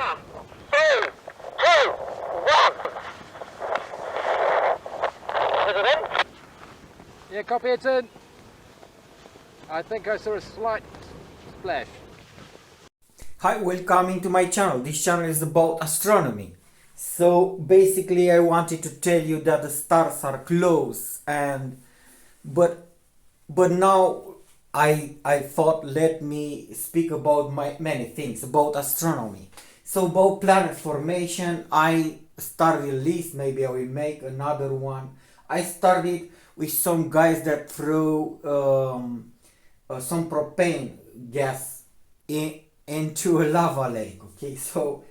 3, 2, 1. Is it in? Yeah, copy, it's in. I think I saw a slight splash. Hi, welcome to my channel. This channel is about astronomy. So basically I wanted to tell you that the stars are close, and but now I thought let me speak about many things about astronomy. So about planet formation, I started a list. Maybe I will make another one. I started with some guys that threw some propane gas into a lava lake. Okay, so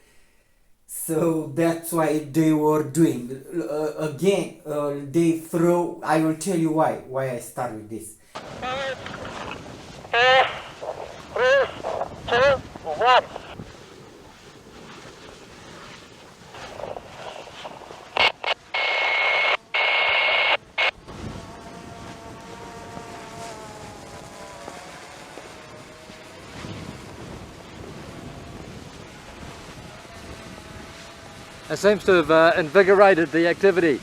that's why they were doing again. They throw. I will tell you why I start with this. 5, 4, 3, 2, 1. It seems to have invigorated the activity.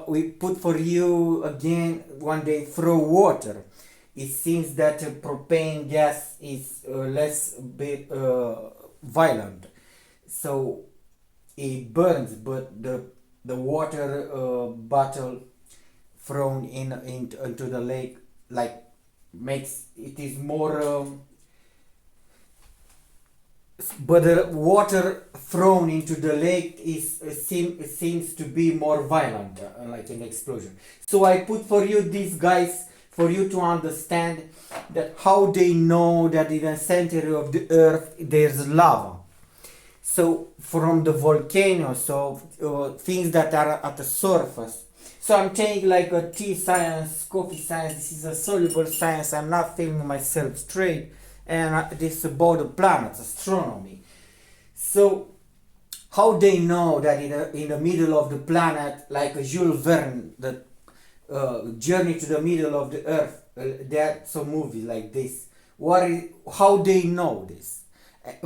We put for you again when they throw water. It seems that propane gas is less bit violent, so it burns, but the water bottle thrown into the lake like makes it is more. But the water thrown into the lake seems to be more violent, like an explosion. So I put for you these guys for you to understand that how they know that in the center of the earth there's lava. So from the volcanoes, so things that are at the surface. So I'm taking like a tea science, coffee science. This is a soluble science. I'm not feeling myself straight. And this is about the planets, astronomy. So how they know that in the middle of the planet, like a Jules Verne, the journey to the middle of the earth, there's some movie like this. How they know this?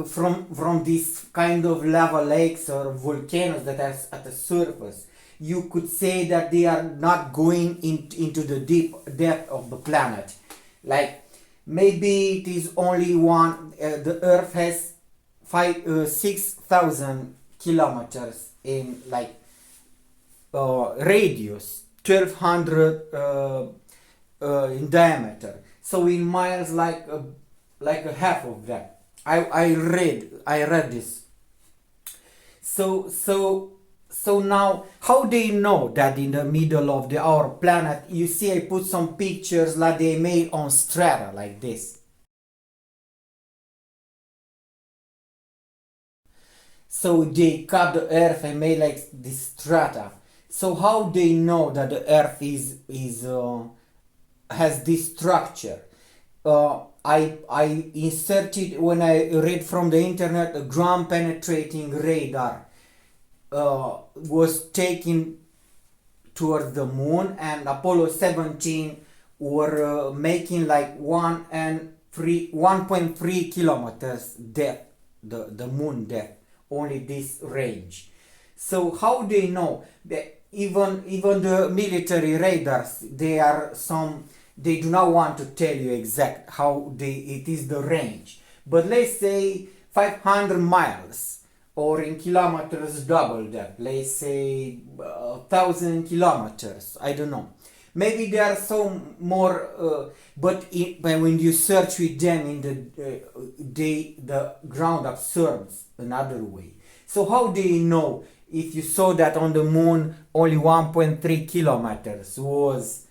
From this kind of lava lakes or volcanoes that are at the surface, you could say that they are not going into the deep depth of the planet. Like maybe it is only one. The Earth has 6,000 kilometers in like radius, 1,200 in diameter. So in miles, like a half of that. I read this. So now, how they know that in the middle of our planet, you see I put some pictures like they made on strata like this. So they cut the earth and made like this strata. So how they know that the earth has this structure? I inserted, when I read from the internet, a ground penetrating radar was taken towards the moon, and Apollo 17 were making like 1.3 kilometers depth, the moon depth, only this range. So how they know that even the military radars, they do not want to tell you exact how it is the range, but let's say 500 miles, or in kilometers double that, let's say 1,000 kilometers, I don't know. Maybe there are some more, but when you search with them in the ground absorbs another way. So how do you know if you saw that on the moon only 1.3 kilometers was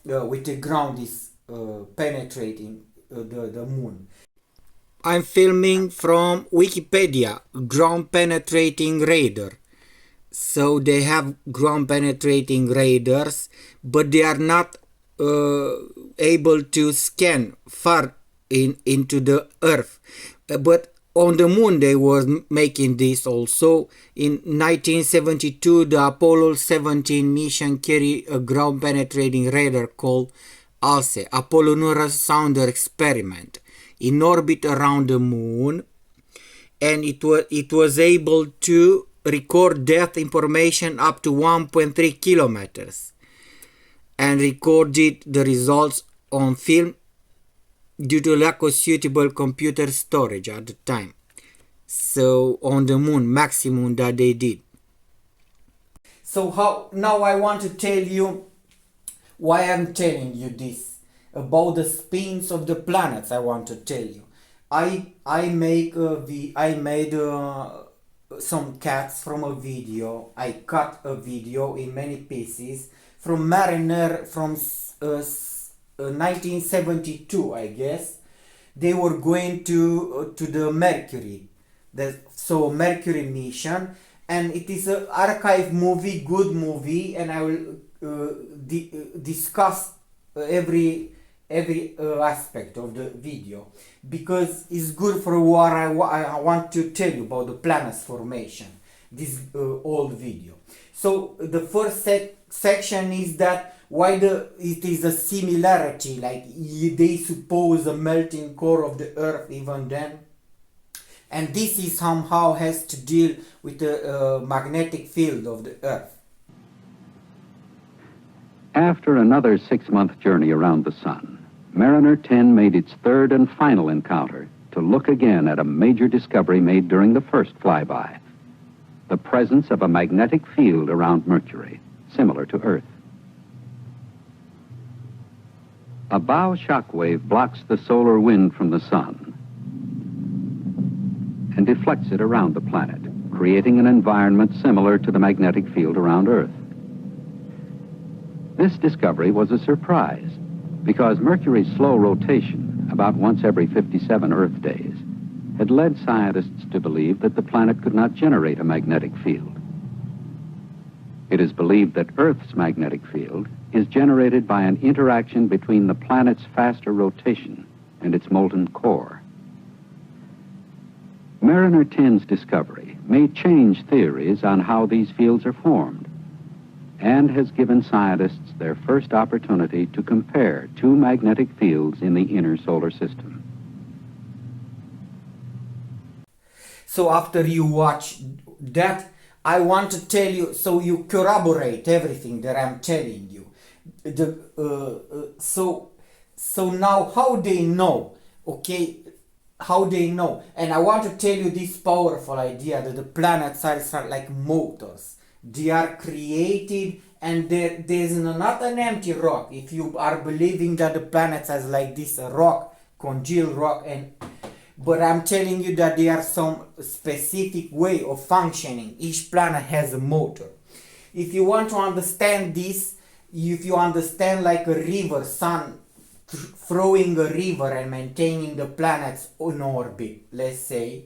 with the ground is penetrating the moon. I'm filming from Wikipedia, ground penetrating radar. So they have ground penetrating radars, but they are not able to scan far into the earth. But on the moon they were making this also. In 1972 the Apollo 17 mission carried a ground penetrating radar called ALSE, Apollo Lunar Sounder Experiment, in orbit around the moon, and it was able to record depth information up to 1.3 kilometers and recorded the results on film due to lack of suitable computer storage at the time. So on the moon, maximum that they did. So how now I want to tell you why I'm telling you this about the spins of the planets. I want to tell you. I made some cuts from a video. I cut a video in many pieces from Mariner from 1972, I guess. They were going to the Mercury, so Mercury mission, and it is an archive movie, good movie, and I will discuss every aspect of the video because it's good for what I want to tell you about the planet's formation, this old video. So the first section is that why it is a similarity, like they suppose a melting core of the earth even then, and this is somehow has to deal with the magnetic field of the earth. After another 6-month journey around the sun, Mariner 10 made its third and final encounter to look again at a major discovery made during the first flyby: the presence of a magnetic field around Mercury, similar to Earth. A bow shock wave blocks the solar wind from the sun and deflects it around the planet, creating an environment similar to the magnetic field around Earth. This discovery was a surprise because Mercury's slow rotation, about once every 57 Earth days, had led scientists to believe that the planet could not generate a magnetic field. It is believed that Earth's magnetic field is generated by an interaction between the planet's faster rotation and its molten core. Mariner 10's discovery may change theories on how these fields are formed, and has given scientists their first opportunity to compare two magnetic fields in the inner solar system. So after you watch that, I want to tell you, so you corroborate everything that I'm telling you. So now how they know, okay, how they know, and I want to tell you this powerful idea that the planets are like motors. They are created, and there's not an empty rock. If you are believing that the planets has like this a rock, congealed rock, but I'm telling you that there are some specific way of functioning. Each planet has a motor. If you want to understand this, if you understand like a river, sun throwing a river and maintaining the planets on orbit, let's say,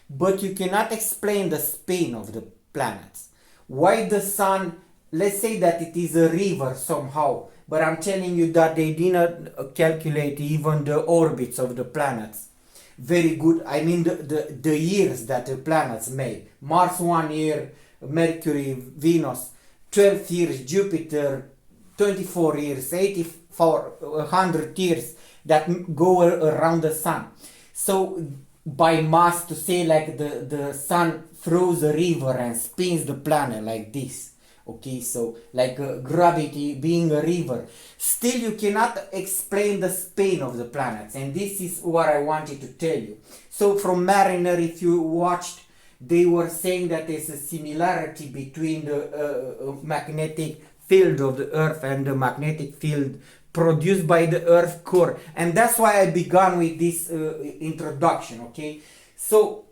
but you cannot explain the spin of the planets. Why the sun, let's say that it is a river somehow, but I'm telling you that they did not calculate even the orbits of the planets. Very good, I mean the years that the planets made. Mars 1 year, Mercury, Venus, 12 years, Jupiter, 24 years, 100 years that go around the sun. So by mass, to say like the sun throws a river and spins the planet like this, okay, so like gravity being a river, still you cannot explain the spin of the planets, and this is what I wanted to tell you. So from Mariner, if you watched, they were saying that there's a similarity between the magnetic field of the Earth and the magnetic field produced by the Earth core, and that's why I began with this introduction, okay. So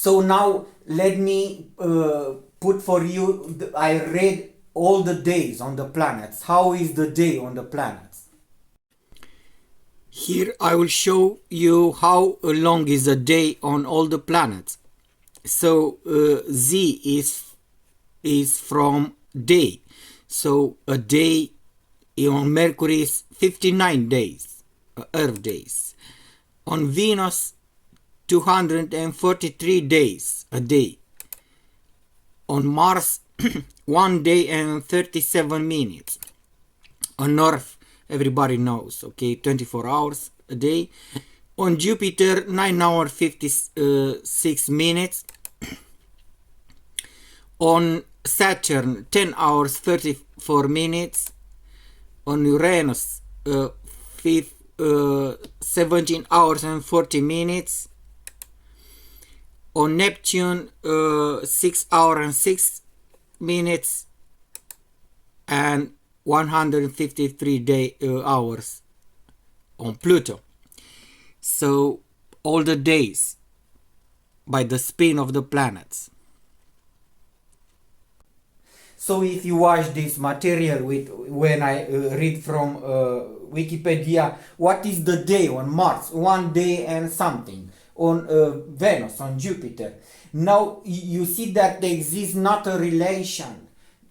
now let me put for you, I read all the days on the planets. How is the day on the planets? Here I will show you how long is a day on all the planets. So Z is from day. So a day on Mercury is 59 days, Earth days. On Venus 243 days a day. On Mars 1 day and 37 minutes. On Earth everybody knows, okay, 24 hours a day. On Jupiter 9 hours 56 minutes. On Saturn 10 hours 34 minutes. On Uranus 17 hours and 40 minutes. On Neptune 6 hours and 6 minutes. And 153 hours on Pluto. So all the days by the spin of the planets. So if you watch this material when I read from Wikipedia, what is the day on Mars? 1 day and something. On Venus, on Jupiter. Now you see that there exists not a relation.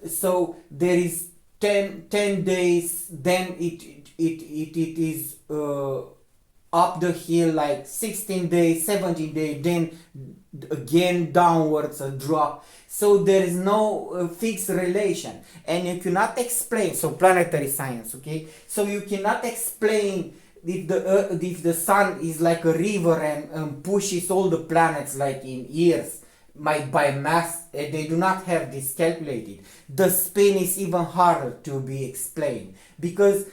So there is 10 days, then it is up the hill like 16 days, 17 days, then again downwards a drop. So there is no fixed relation, and you cannot explain. So planetary science, okay? So you cannot explain if the sun is like a river and pushes all the planets like in years. By mass, they do not have this calculated. The spin is even harder to be explained because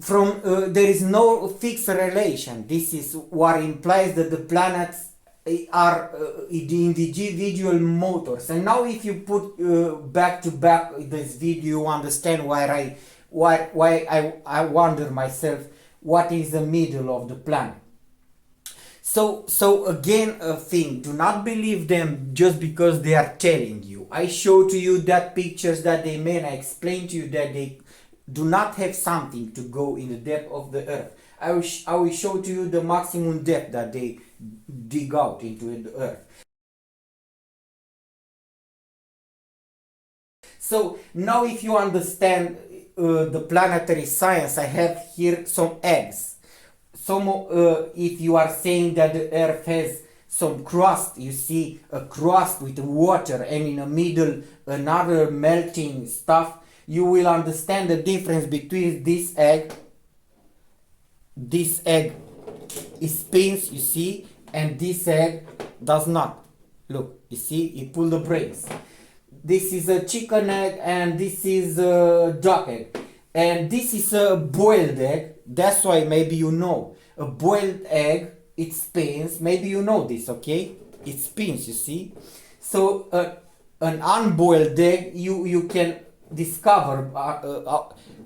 from there is no fixed relation. This is what implies that the planets are the individual motors. And now if you put back to back this video, you understand why I wonder myself what is the middle of the planet. So again a thing, do not believe them just because they are telling you. I show to you that pictures that they made. I explain to you that they do not have something to go in the depth of the earth. I will show to you the maximum depth that they dig out into the earth. So now if you understand the planetary science, I have here some eggs. If you are saying that the earth has some crust, you see a crust with water and in the middle another melting stuff, you will understand the difference between this egg it spins, you see, and this egg does not. Look, you see, it pull the brakes. This is a chicken egg and this is a duck egg, and this is a boiled egg. That's why maybe you know. A boiled egg, it spins. Maybe you know this, okay? It spins, you see. So an unboiled egg, you can discover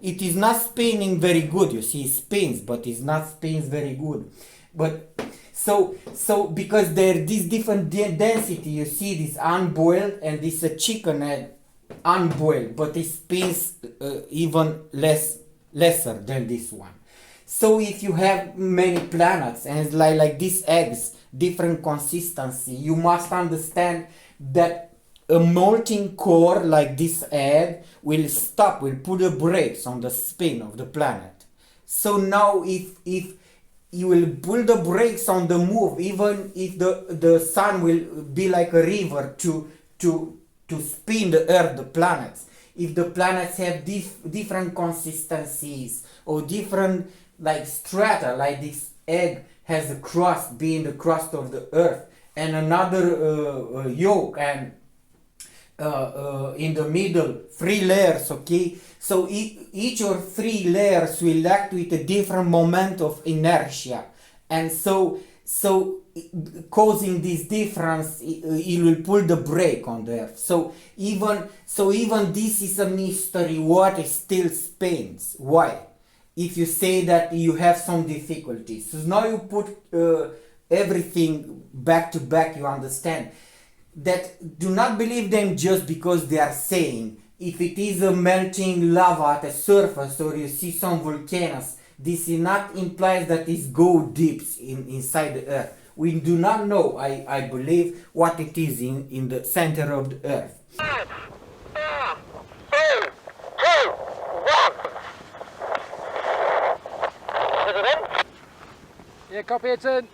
it is not spinning very good. You see, it spins, but it's not spins very good. But so because there this different density, you see this unboiled and this a chicken egg unboiled, but it spins even lesser than this one. So if you have many planets and it's like these eggs, different consistency, you must understand that a molten core like this egg will put the brakes on the spin of the planet. So now if you will pull the brakes on the move, even if the sun will be like a river to spin the earth, the planets, if the planets have different consistencies or different like strata, like this egg has a crust being the crust of the earth and another yolk and in the middle 3 layers, okay? So each of 3 layers will act with a different moment of inertia, and so causing this difference, it will pull the brake on the earth. So even this is a mystery. What it still spins? Why? If you say that you have some difficulties, so now you put everything back to back, you understand that do not believe them just because they are saying. If it is a melting lava at the surface or you see some volcanoes, This is not implies that it go deep inside the earth. We do not know, I believe, what it is in the center of the earth. 5, 4, 3, 2, 1. Is it in? Yeah, copy, it's in.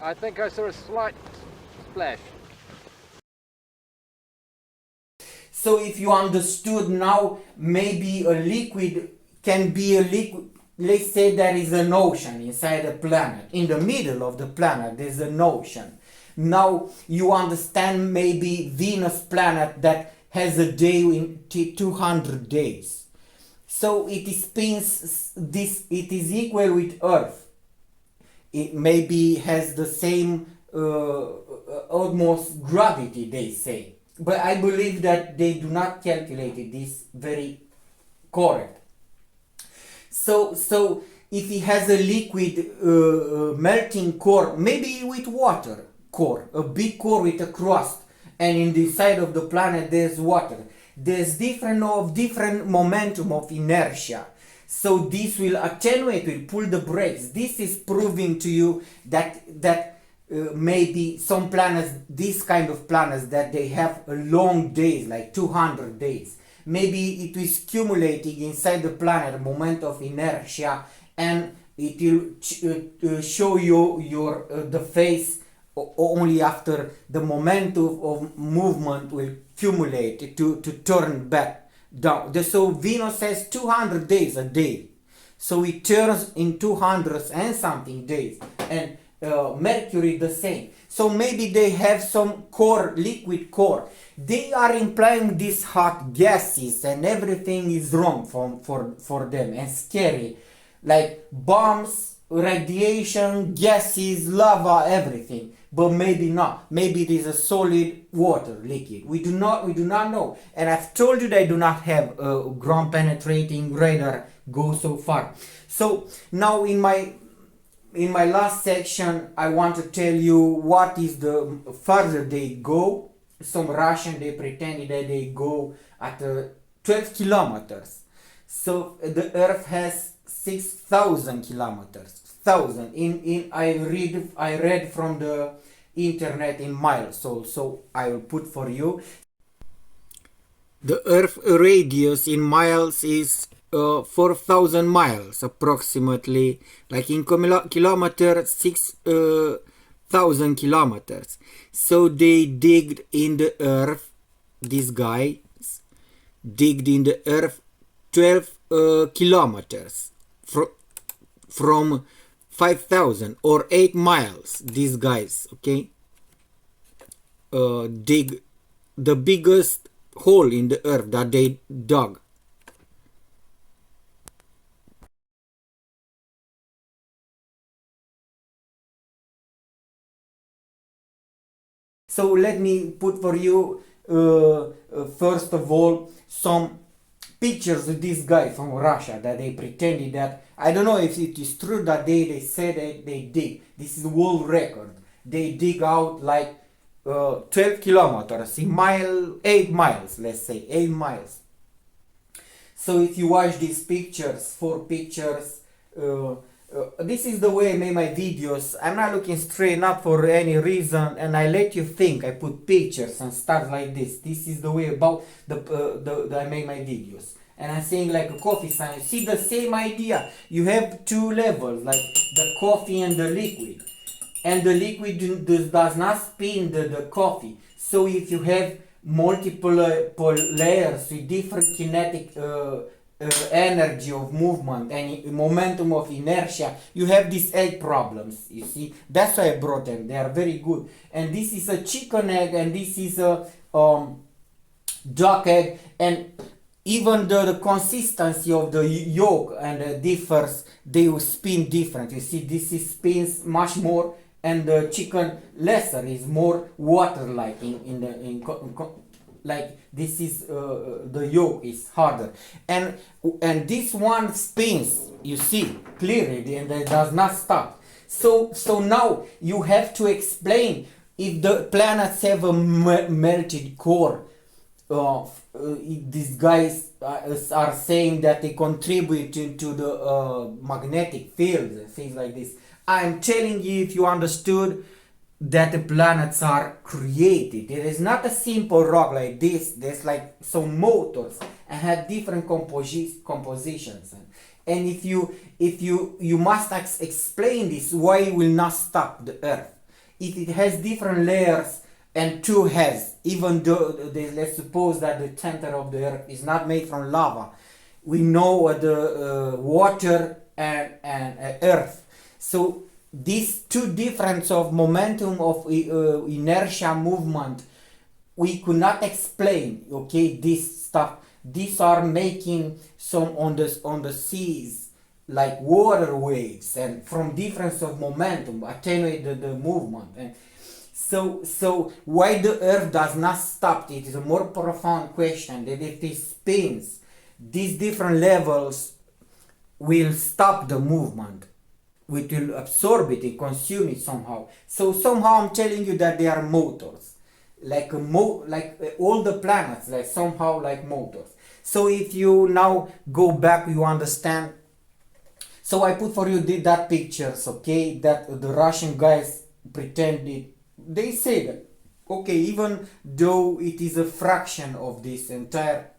I think I saw a slight splash. So if you understood now, maybe a liquid can be a liquid. Let's say there is an ocean inside a planet. In the middle of the planet, there's an ocean. Now you understand maybe Venus planet that has a day in 200 days. So it spins this. It is equal with Earth. It maybe has the same almost gravity, they say. But I believe that they do not calculate this very correct. So if it has a liquid melting core, maybe with water core, a big core with a crust, and in the side of the planet there's water. There's different momentum of inertia. So this will attenuate, will pull the brakes. This is proving to you that maybe some planets, these kind of planets, that they have a long days, like 200 days. Maybe it is accumulating inside the planet a moment of inertia, and it will show you the phase only after the momentum of movement will accumulate to turn back down. So Venus has 200 days a day, so it turns in 200 and something days, and Mercury the same. So maybe they have some core, liquid core. They are implying these hot gases and everything is wrong for them and scary, like bombs, radiation, gases, lava, everything. But maybe not. Maybe it is a solid water liquid. We do not know. And I've told you that I do not have a ground penetrating radar go so far. So now in my last section, I want to tell you what is the further they go. Some Russian, they pretended that they go at 12 kilometers. So the Earth has 6,000 kilometers. I read from the internet in miles. So I will put for you. The Earth radius in miles is 4,000 miles approximately, like in kilometers, 6,000 kilometers. So they digged in the earth, these guys digged in the earth 12 kilometers from 5,000 or 8 miles. These guys, okay, dig the biggest hole in the earth that they dug. So let me put for you first of all some pictures of this guy from Russia that they pretended that, I don't know if it is true that they said that they dig. This is world record. They dig out like 12 kilometers in 8 miles, let's say 8 miles. So if you watch these pictures, 4 pictures, this is the way I make my videos. I'm not looking straight up for any reason, and I let you think. I put pictures and stuff like this. This is the way about I make my videos. And I'm saying like a coffee sign. See the same idea. You have 2 levels, like the coffee and the liquid. And the liquid does not spin the coffee. So if you have multiple layers with different kinetic energy of movement and momentum of inertia, you have these egg problems, you see. That's why I brought them. They are very good. And this is a chicken egg, and this is a duck egg, and even the consistency of the yolk and differs. They will spin different. You see, this is spins much more, and the chicken lesser, is more water-like like this is the yolk is harder, and this one spins, you see clearly, and it does not stop. So now you have to explain if the planets have a melted core, these guys are saying that they contribute into the magnetic fields and things like this. I'm telling you, if you understood that the planets are created, it is not a simple rock like this. There's like some motors and have different compositions. And if you must explain this, why it will not stop the Earth if it has different layers and two heads, even though let's suppose that the center of the Earth is not made from lava. We know the water and Earth. So these two difference of momentum of inertia movement, we could not explain. Okay, this stuff. These are making some on the seas like water waves, and from difference of momentum attenuate the movement. And so why the Earth does not stop? It is a more profound question. That if it spins, these different levels will stop the movement. It will absorb it and consume it somehow. So somehow I'm telling you that they are motors, like all the planets, like somehow like motors. So if you now go back, you understand. So I put for you that pictures, okay, that the Russian guys pretended. They say that, okay, even though it is a fraction of this entire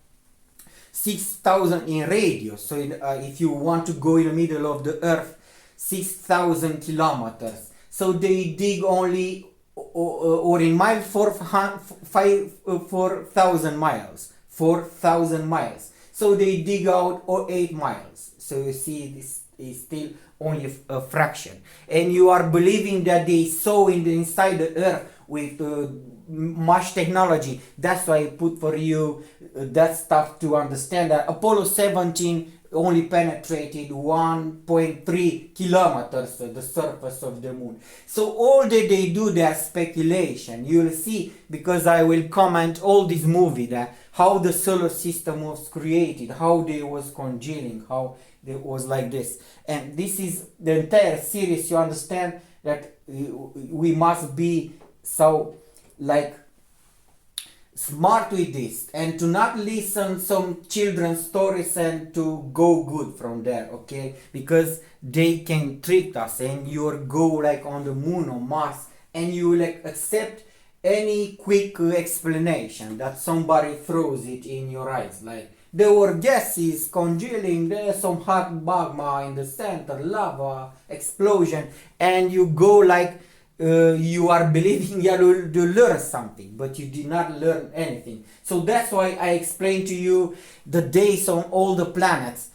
6,000 in radius, so if you want to go in the middle of the Earth, 6,000 kilometers, so they dig only, or in miles, 4,000 miles, 4,000 miles, so they dig out 8 miles. So you see, this is still only a fraction, and you are believing that they saw inside the Earth with much technology. That's why I put for you that stuff to understand that Apollo 17 only penetrated 1.3 kilometers of the surface of the moon. So all that they do, their speculation. You'll see, because I will comment all this movie, that how the solar system was created, how they was congealing, how it was like this. And this is the entire series. You understand that we must be so like smart with this, and to not listen some children's stories and to go good from there, okay, because they can trick us, and you'll go like on the moon or Mars, and you like accept any quick explanation that somebody throws it in your eyes, like there were gases congealing, there's some hot magma in the center, lava explosion, and you go like you are believing you learn something, but you did not learn anything. So that's why I explained to you the days on all the planets.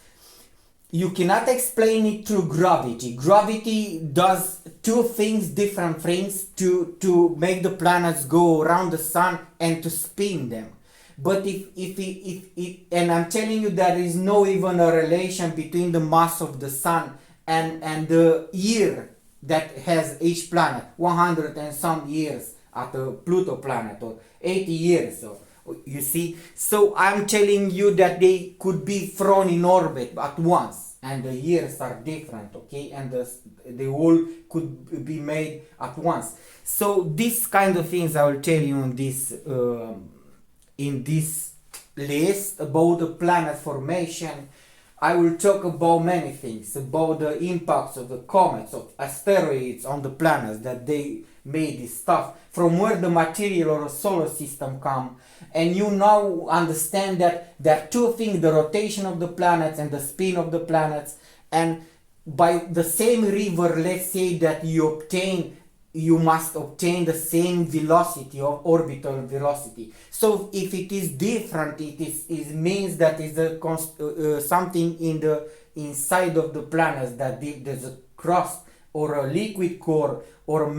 You cannot explain it through gravity. Gravity does two things, different things, to make the planets go around the sun and to spin them. But if and I'm telling you, there is no even a relation between the mass of the sun and the year that has each planet, 100 and some years at a Pluto planet, or 80 years, so you see. So I'm telling you that they could be thrown in orbit at once, and the years are different, okay, and the whole could be made at once. So this kind of things I will tell you in this list about the planet formation. I will talk about many things, about the impacts of the comets, of asteroids on the planets, that they made this stuff, from where the material or the solar system come. And you now understand that there are two things, the rotation of the planets and the spin of the planets. And by the same river, let's say that you must obtain the same velocity of orbital velocity. So if it is different, it means that is something in the inside of the planets, that there's a crust or a liquid core or a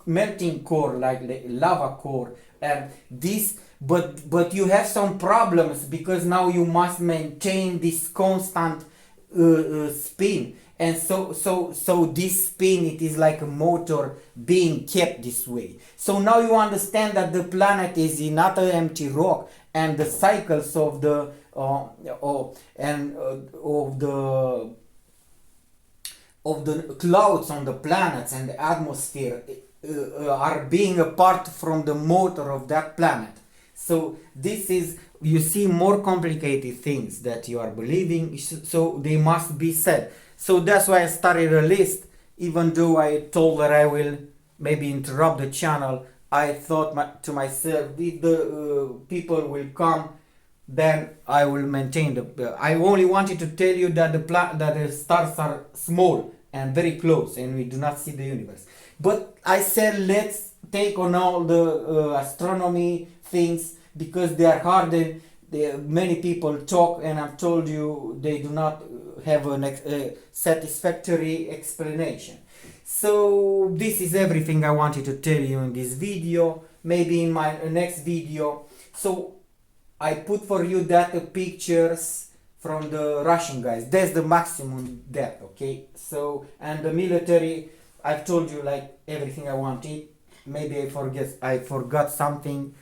melting core, like the lava core, and this. But you have some problems, because now you must maintain this constant spin. And so this spin, it is like a motor being kept this way. So now you understand that the planet is not an empty rock, and the cycles of the clouds on the planets and the atmosphere are being apart from the motor of that planet. So this is, you see, more complicated things that you are believing, so they must be said. So that's why I started a list, even though I told that I will maybe interrupt the channel. I thought to myself, if the people will come, then I will maintain the. I only wanted to tell you that the stars are small and very close, and we do not see the universe. But I said let's take on all the astronomy things, because they are hard. Many people talk, and I've told you they do not have a satisfactory explanation. So this is everything I wanted to tell you in this video. Maybe in my next video. So I put for you that pictures from the Russian guys. That's the maximum depth, okay? So, and the military, I've told you like everything I wanted. Maybe I forgot something.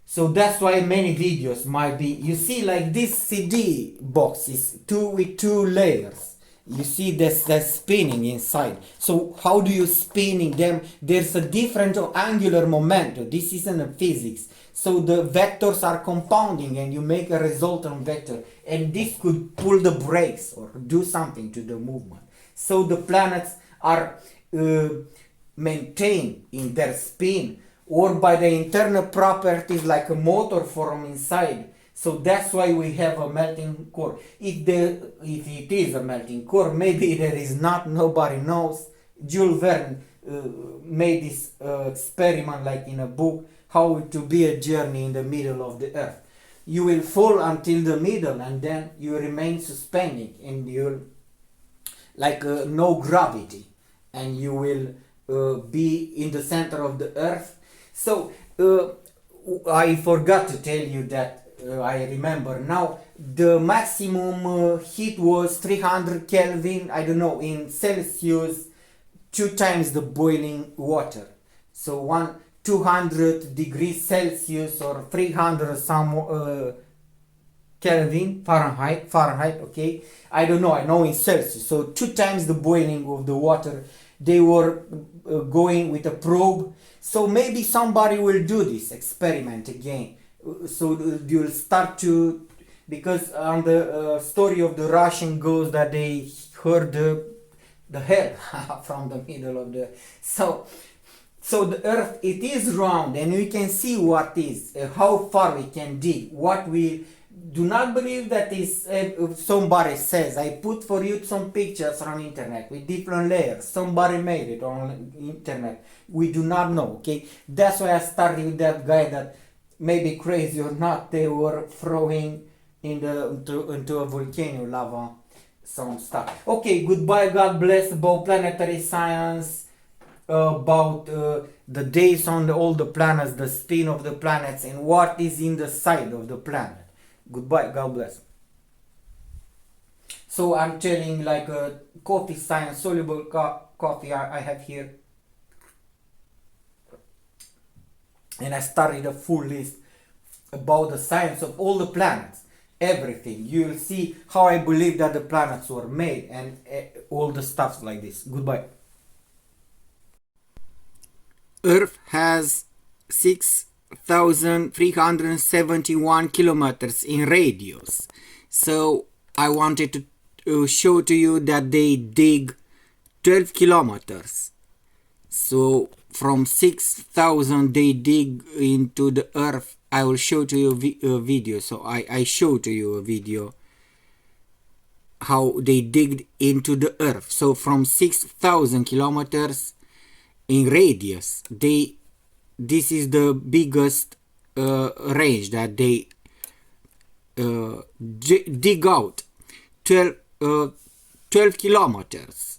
So that's why many videos might be, you see, like this CD box is with two layers. You see that's spinning inside. So how do you spinning them? There's a different angular momentum. This isn't a physics. So the vectors are compounding and you make a resultant vector. And this could pull the brakes or do something to the movement. So the planets are maintained in their spin, or by the internal properties like a motor from inside. So that's why we have a melting core. If it is a melting core, maybe there is not, nobody knows. Jules Verne made this experiment like in a book, how to be a journey in the middle of the earth. You will fall until the middle and then you remain suspended and you'll like no gravity, and you will be in the center of the earth. So I forgot to tell you that I remember now the maximum heat was 300 Kelvin, I don't know, in Celsius, 2 times the boiling water. So 200 degrees Celsius or 300 some Kelvin, Fahrenheit, okay? I don't know, I know in Celsius. So 2 times the boiling of the water. They were going with a probe. So maybe somebody will do this experiment again. So you'll start to, because on the story of the Russian goes that they heard the hell from the middle of the, so the earth, it is round, and we can see what is, how far we can dig, what we do not believe that is, somebody says, I put for you some pictures from internet with different layers, somebody made it on internet, we do not know, okay? That's why I started with that guy that, maybe crazy or not, they were throwing into a volcano lava some stuff. Okay, goodbye, God bless, about planetary science, about the days on all the planets, the spin of the planets, and what is in the side of the planet. Goodbye, God bless. So I'm telling like a coffee science, soluble coffee I have here. And I started a full list about the science of all the planets, everything. You'll see how I believe that the planets were made and all the stuff like this. Goodbye. Earth has 6,371 kilometers in radius. So I wanted to show to you that they dig 12 kilometers. So from 6,000 they dig into the earth. I will show to you a video. So I show to you a video how they digged into the earth. So from 6,000 kilometers in radius, this is the biggest range that they dig out, 12 kilometers.